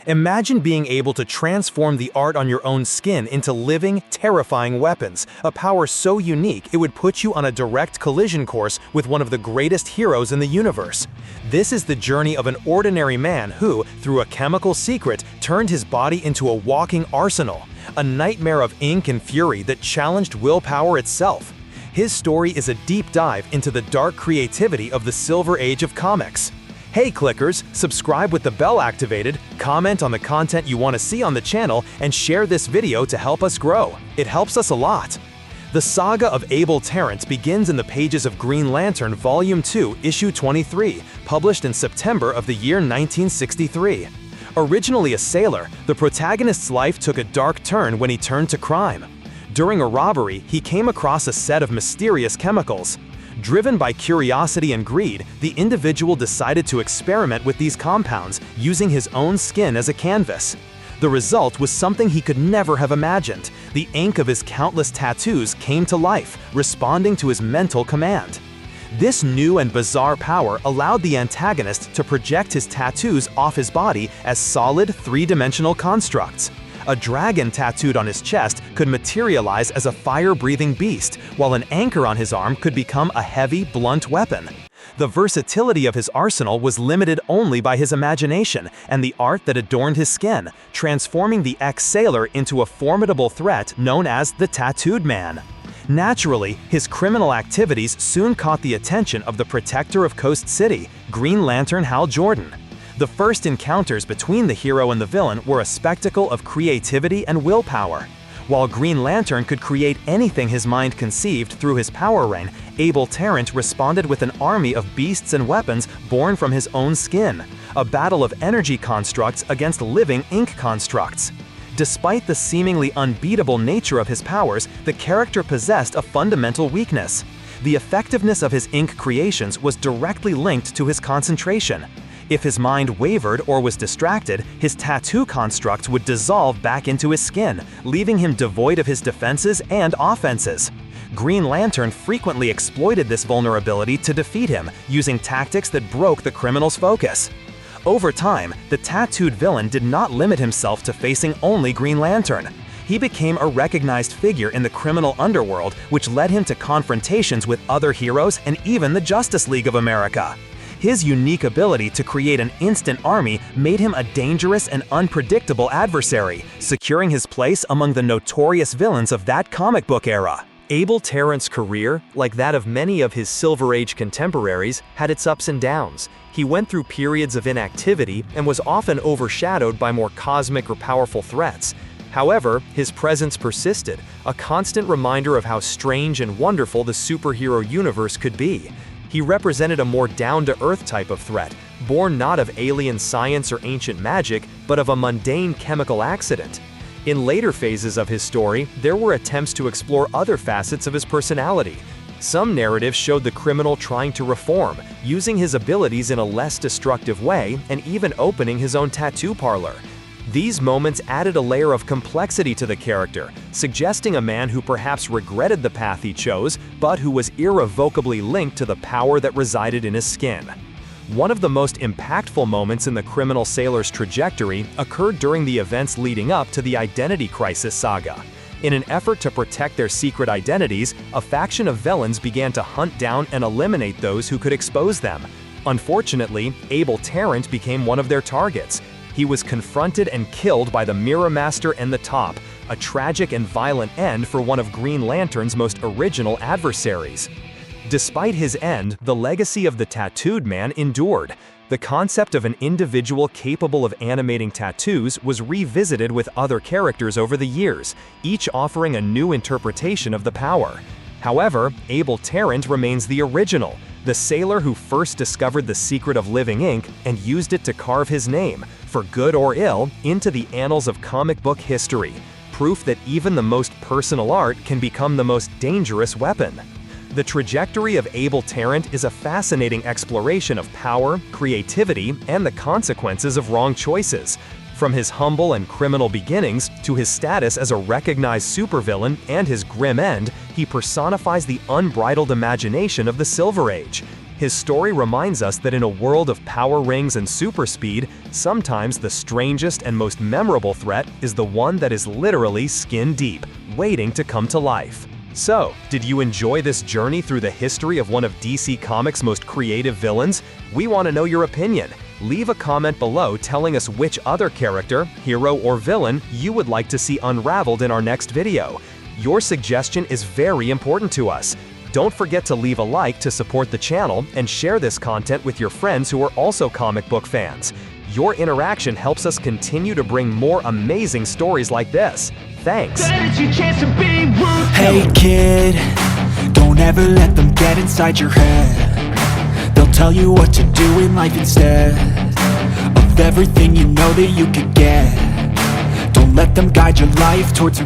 Imagine being able to transform the art on your own skin into living, terrifying weapons, a power so unique it would put you on a direct collision course with one of the greatest heroes in the universe. This is the journey of an ordinary man who, through a chemical secret, turned his body into a walking arsenal, a nightmare of ink and fury that challenged willpower itself. His story is a deep dive into the dark creativity of the Silver Age of comics. Hey clickers, subscribe with the bell activated, comment on the content you want to see on the channel, and share this video to help us grow. It helps us a lot. The saga of Abel Tarrant begins in the pages of Green Lantern Volume 2, Issue 23, published in September of the year 1963. Originally a sailor, the protagonist's life took a dark turn when he turned to crime. During a robbery, he came across a set of mysterious chemicals. Driven by curiosity and greed, the individual decided to experiment with these compounds, using his own skin as a canvas. The result was something he could never have imagined. The ink of his countless tattoos came to life, responding to his mental command. This new and bizarre power allowed the antagonist to project his tattoos off his body as solid, three-dimensional constructs. A dragon tattooed on his chest could materialize as a fire-breathing beast, while an anchor on his arm could become a heavy, blunt weapon. The versatility of his arsenal was limited only by his imagination and the art that adorned his skin, transforming the ex-sailor into a formidable threat known as the Tattooed Man. Naturally, his criminal activities soon caught the attention of the protector of Coast City, Green Lantern Hal Jordan. The first encounters between the hero and the villain were a spectacle of creativity and willpower. While Green Lantern could create anything his mind conceived through his power ring, Abel Tarrant responded with an army of beasts and weapons born from his own skin, a battle of energy constructs against living ink constructs. Despite the seemingly unbeatable nature of his powers, the character possessed a fundamental weakness. The effectiveness of his ink creations was directly linked to his concentration. If his mind wavered or was distracted, his tattoo constructs would dissolve back into his skin, leaving him devoid of his defenses and offenses. Green Lantern frequently exploited this vulnerability to defeat him, using tactics that broke the criminal's focus. Over time, the tattooed villain did not limit himself to facing only Green Lantern. He became a recognized figure in the criminal underworld, which led him to confrontations with other heroes and even the Justice League of America. His unique ability to create an instant army made him a dangerous and unpredictable adversary, securing his place among the notorious villains of that comic book era. Abel Tarrant's career, like that of many of his Silver Age contemporaries, had its ups and downs. He went through periods of inactivity and was often overshadowed by more cosmic or powerful threats. However, his presence persisted, a constant reminder of how strange and wonderful the superhero universe could be. He represented a more down-to-earth type of threat, born not of alien science or ancient magic, but of a mundane chemical accident. In later phases of his story, there were attempts to explore other facets of his personality. Some narratives showed the criminal trying to reform, using his abilities in a less destructive way, and even opening his own tattoo parlor. These moments added a layer of complexity to the character, suggesting a man who perhaps regretted the path he chose, but who was irrevocably linked to the power that resided in his skin. One of the most impactful moments in the criminal sailor's trajectory occurred during the events leading up to the Identity Crisis saga. In an effort to protect their secret identities, a faction of villains began to hunt down and eliminate those who could expose them. Unfortunately, Abel Tarrant became one of their targets. He was confronted and killed by the Mirror Master and the Top, a tragic and violent end for one of Green Lantern's most original adversaries. Despite his end, the legacy of the Tattooed Man endured. The concept of an individual capable of animating tattoos was revisited with other characters over the years, each offering a new interpretation of the power. However, Abel Tarrant remains the original, the sailor who first discovered the secret of living ink and used it to carve his name, for good or ill, into the annals of comic book history, proof that even the most personal art can become the most dangerous weapon. The trajectory of Abel Tarrant is a fascinating exploration of power, creativity, and the consequences of wrong choices. From his humble and criminal beginnings to his status as a recognized supervillain and his grim end, he personifies the unbridled imagination of the Silver Age. His story reminds us that in a world of power rings and super speed, sometimes the strangest and most memorable threat is the one that is literally skin deep, waiting to come to life. So, did you enjoy this journey through the history of one of DC Comics' most creative villains? We want to know your opinion. Leave a comment below telling us which other character, hero, or villain you would like to see unraveled in our next video. Your suggestion is very important to us. Don't forget to leave a like to support the channel and share this content with your friends who are also comic book fans. Your interaction helps us continue to bring more amazing stories like this. Thanks. Hey kid, don't ever let them get inside your head. They'll tell you what to do in life instead of everything you know that you could get. Don't let them guide your life towards